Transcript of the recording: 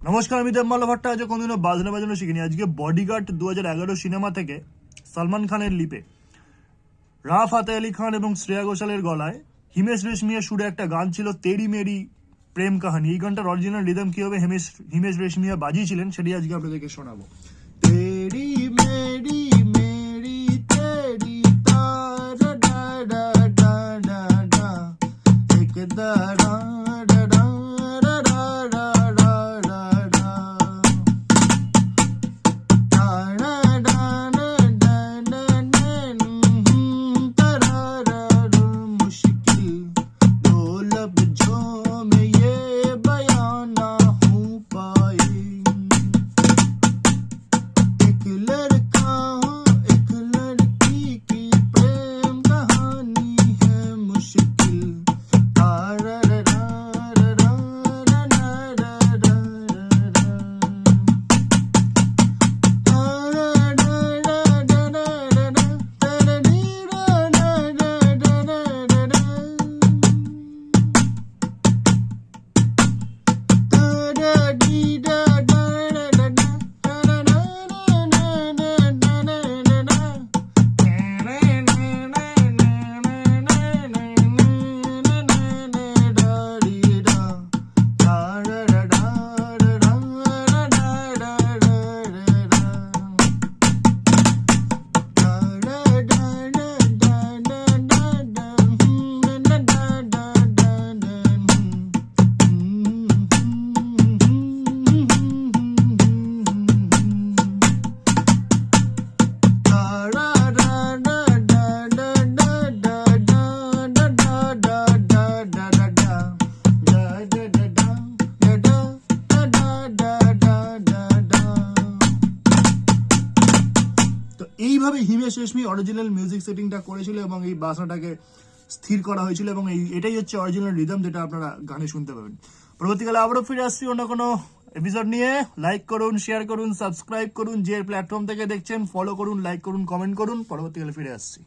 নমস্কার, আমি দেব মাল্যভট্ট। আজ কোনদিনও বাজনা বাজানো শিখিনি। আজকে বডিগার্ড 2011 সিনেমা থেকে সালমান খানের লিপে রাফ ফাতে আলি খান এবং শ্রেয়া ঘোষালের গলায় হিমেশ রেশমিয়ার সুরে একটা গান ছিল, তেরি মেরি প্রেম কাহানি। এই গানটার অরিজিনাল রিদম কিভাবে হিমেশ রেশমিয়া বাজিয়েছিলেন সেটি আজকে আপনাদেরকে শোনাবো। তেরি মেরি মেরি তেরি তার ডা ডা ডা ডা ডা এক দা ডা ডা ডা ডা ডা ডা ডা ডা এইভাবে হিমেশ রেশমি অরিজিনাল মিউজিক সেটিংটা করেছিল এবং এই বাসনাটাকে স্থির করা হয়েছিল এবং এটাই হচ্ছে অরিজিনাল রিদম, যেটা আপনারা গানে শুনতে পাবেন। পরবর্তীকালে আবারও ফিরে আসছি অন্য কোনো এপিসোড নিয়ে। লাইক করুন, শেয়ার করুন, সাবস্ক্রাইব করুন, যে প্ল্যাটফর্ম থেকে দেখছেন ফলো করুন, লাইক করুন, কমেন্ট করুন। পরবর্তীকালে ফিরে আসছি।